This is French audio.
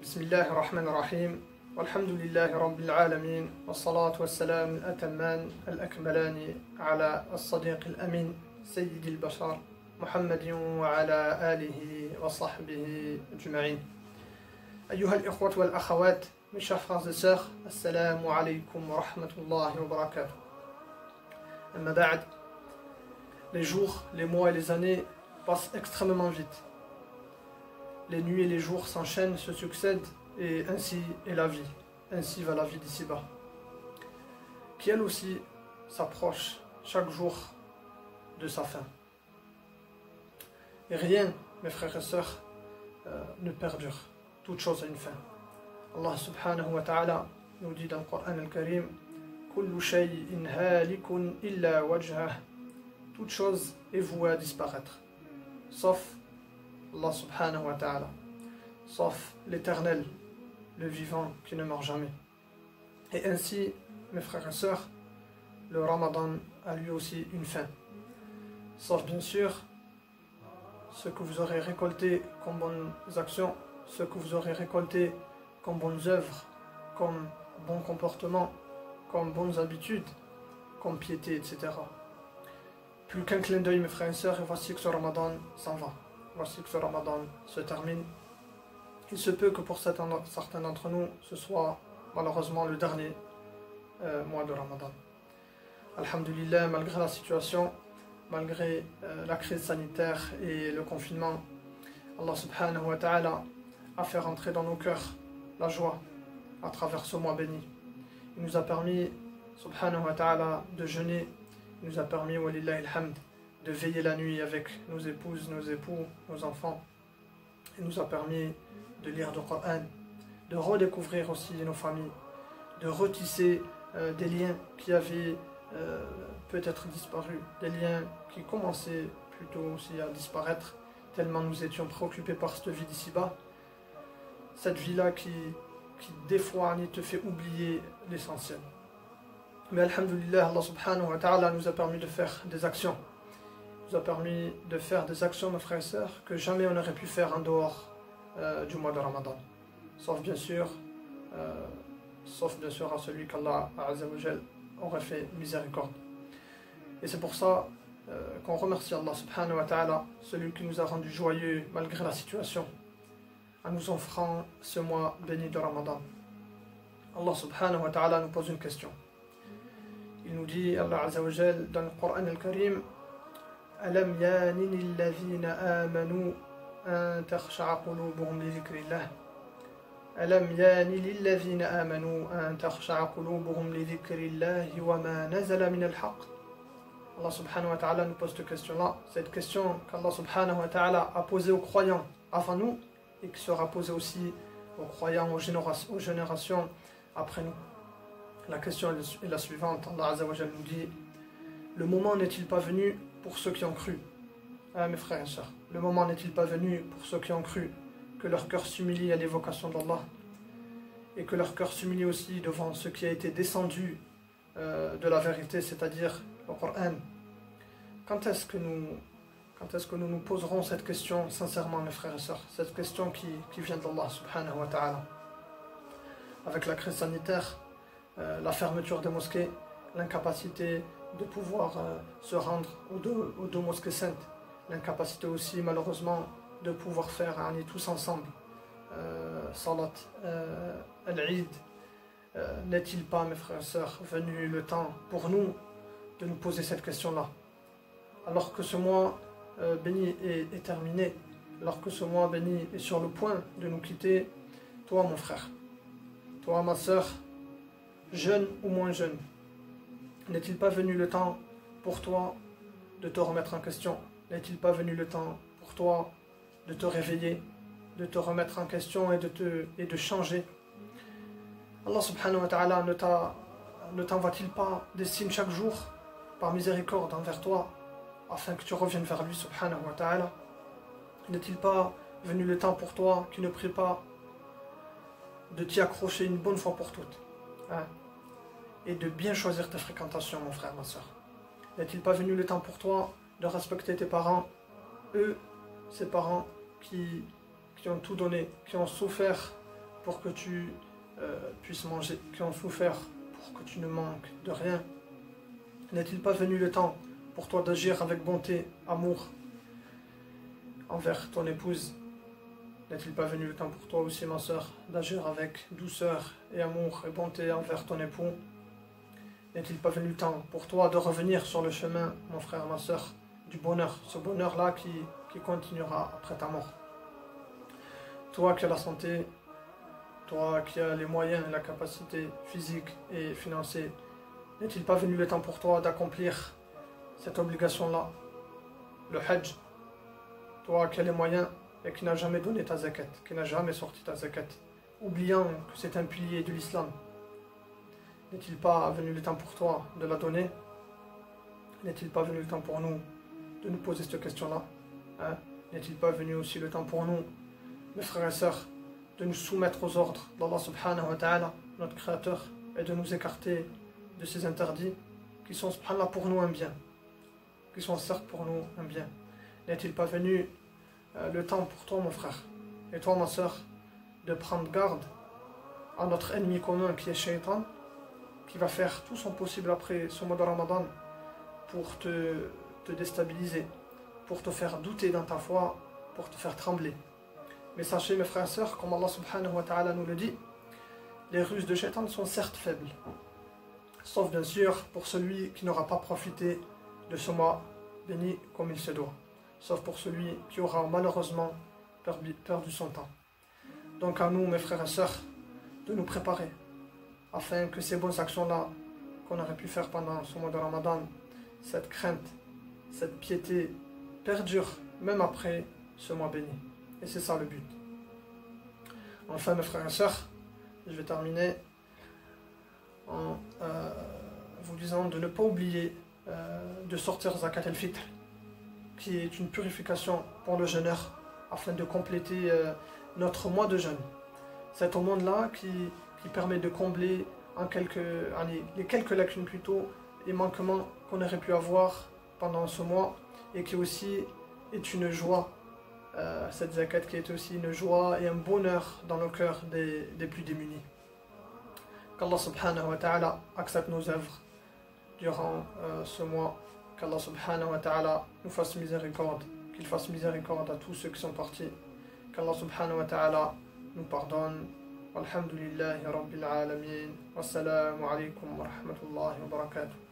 بسم الله الرحمن الرحيم والحمد لله رب العالمين والصلاة والسلام الأتمان الأكملان على الصديق الأمين سيد البشر محمد وعلى آله وصحبه أجمعين. أيها الإخوة والأخوات, mes chers frères et sœurs, assalamu alaikum wa rahmatullahi wa barakatuh. Amma ba'd, les jours, les mois et les années passent extrêmement vite. Les nuits et les jours s'enchaînent, se succèdent, et ainsi est la vie. Ainsi va la vie d'ici-bas, qui elle aussi s'approche chaque jour de sa fin. Et rien, mes frères et sœurs, ne perdure. Toute chose a une fin. Allah subhanahu wa ta'ala nous dit dans le Coran al-Karim: Kullu shay'in halikun illa wajhah. Toute chose est vouée à disparaître, sauf Allah subhanahu wa ta'ala, sauf l'éternel, le vivant qui ne meurt jamais. Et ainsi, mes frères et sœurs, le Ramadan a lui aussi une fin. Sauf bien sûr ce que vous aurez récolté comme bonnes actions, ce que vous aurez récolté comme bonnes œuvres, comme bons comportements, comme bonnes habitudes, comme piété, etc. Plus qu'un clin d'œil, mes frères et sœurs, et voici que ce Ramadan s'en va. Voici que ce Ramadan se termine. Il se peut que pour certains d'entre nous, ce soit malheureusement le dernier mois de Ramadan. Alhamdulillah, malgré la situation, malgré la crise sanitaire et le confinement, Allah subhanahu wa ta'ala a fait rentrer dans nos cœurs la joie à travers ce mois béni. Il nous a permis, subhanahu wa ta'ala, de jeûner. Il nous a permis, walillahi alhamd, de veiller la nuit avec nos épouses, nos époux, nos enfants. Il nous a permis de lire le Coran, de redécouvrir aussi nos familles, de retisser des liens qui avaient peut-être disparu, des liens qui commençaient plutôt aussi à disparaître, tellement nous étions préoccupés par cette vie d'ici-bas. Cette vie-là qui des fois te fait oublier l'essentiel. Mais alhamdulillah, Allah subhanahu wa ta'ala nous a permis de faire des actions. Nous a permis de faire des actions, mes frères et sœurs, que jamais on n'aurait pu faire en dehors du mois de Ramadan. Sauf bien sûr à celui qu'Allah Azza wa Jal aurait fait miséricorde. Et c'est pour ça qu'on remercie Allah subhanahu wa ta'ala, celui qui nous a rendus joyeux malgré la situation, en nous offrant ce mois béni de Ramadan. Allah subhanahu wa ta'ala nous pose une question. Il nous dit, Allah Azza wa Jal, dans le Coran al-Karim: ألم يان للذين آمنوا أن تخشع قلوبهم لذكر الله ألم يان للذين آمنوا أن تخشع قلوبهم لذكر الله وما نزل من الحق. Allah subhanahu wa ta'ala nous pose cette question-là, cette question qu'Allah subhanahu wa ta'ala a posée aux croyants avant nous et qui sera posée aussi aux croyants, aux générations après nous. La question est la suivante. Allah Azza wa Jal nous dit: le moment n'est-il pas venu pour ceux qui ont cru? Mes frères et sœurs, le moment n'est-il pas venu pour ceux qui ont cru que leur cœur s'humilie à l'évocation d'Allah et que leur cœur s'humilie aussi devant ce qui a été descendu de la vérité, c'est-à-dire le Coran? Quand est-ce que nous nous poserons cette question sincèrement, mes frères et sœurs, cette question qui vient d'Allah subhanahu wa ta'ala? Avec la crise sanitaire, la fermeture des mosquées, l'incapacité de pouvoir se rendre aux deux mosquées saintes, l'incapacité aussi malheureusement de pouvoir faire tous ensemble salat al-Eid, n'est-il pas, mes frères et sœurs, venu le temps pour nous de nous poser cette question-là? Alors que ce mois béni est terminé, alors que ce mois béni est sur le point de nous quitter, toi mon frère, toi ma sœur, jeune ou moins jeune, n'est-il pas venu le temps pour toi de te remettre en question? N'est-il pas venu le temps pour toi de te réveiller, de te remettre en question et de changer? Allah subhanahu wa ta'ala ne t'envoie-t-il pas des signes chaque jour par miséricorde envers toi afin que tu reviennes vers lui subhanahu wa ta'ala? N'est-il pas venu le temps pour toi qui ne prie pas de t'y accrocher une bonne fois pour toutes, et de bien choisir tes fréquentations, mon frère, ma soeur? N'est-il pas venu le temps pour toi de respecter tes parents, ces parents qui ont tout donné, qui ont souffert pour que tu puisses manger, qui ont souffert pour que tu ne manques de rien? N'est-il pas venu le temps pour toi d'agir avec bonté, amour envers ton épouse? N'est-il pas venu le temps pour toi aussi, ma sœur, d'agir avec douceur et amour et bonté envers ton époux? N'est-il pas venu le temps pour toi de revenir sur le chemin, mon frère, ma sœur, du bonheur, ce bonheur-là qui continuera après ta mort? Toi qui as la santé, toi qui as les moyens et la capacité physique et financière, n'est-il pas venu le temps pour toi d'accomplir cette obligation-là, le Hajj? Toi qui as les moyens et qui n'a jamais donné ta zakat, qui n'a jamais sorti ta zakat, oubliant que c'est un pilier de l'islam, n'est-il pas venu le temps pour toi de la donner? N'est-il pas venu le temps pour nous de nous poser cette question-là, hein? N'est-il pas venu aussi le temps pour nous, mes frères et sœurs, de nous soumettre aux ordres d'Allah subhanahu wa ta'ala, notre Créateur, et de nous écarter de ces interdits qui sont subhanallah pour nous un bien, qui sont certes pour nous un bien? N'est-il pas venu le temps pour toi, mon frère, et toi, ma sœur, de prendre garde à notre ennemi commun qui est Shaitan, qui va faire tout son possible après ce mois de Ramadan pour te déstabiliser, pour te faire douter dans ta foi, pour te faire trembler? Mais sachez, mes frères et sœurs, comme Allah subhanahu wa ta'ala nous le dit, les ruses de Shaitan sont certes faibles, sauf bien sûr pour celui qui n'aura pas profité de ce mois béni comme il se doit, sauf pour celui qui aura malheureusement perdu son temps. Donc à nous, mes frères et sœurs, de nous préparer afin que ces bonnes actions-là qu'on aurait pu faire pendant ce mois de Ramadan, cette crainte, cette piété perdure même après ce mois béni. Et c'est ça le but. Enfin, mes frères et sœurs, je vais terminer en vous disant de ne pas oublier de sortir Zakat al-Fitr, qui est une purification pour le jeûneur, afin de compléter notre mois de jeûne. C'est au monde-là qui permet de combler les quelques lacunes plutôt, et manquements qu'on aurait pu avoir pendant ce mois, et qui aussi est une joie, cette zakat qui est aussi une joie et un bonheur dans le cœur des plus démunis. Qu'Allah subhanahu wa ta'ala accepte nos œuvres durant ce mois, qu'Allah subhanahu wa ta'ala nous fasse miséricorde, qu'il fasse miséricorde à tous ceux qui sont partis, qu'Allah subhanahu wa ta'ala nous pardonne. Walhamdulillahi rabbil alamin. Wassalamu alaikum wa rahmatullahi wa barakatuh.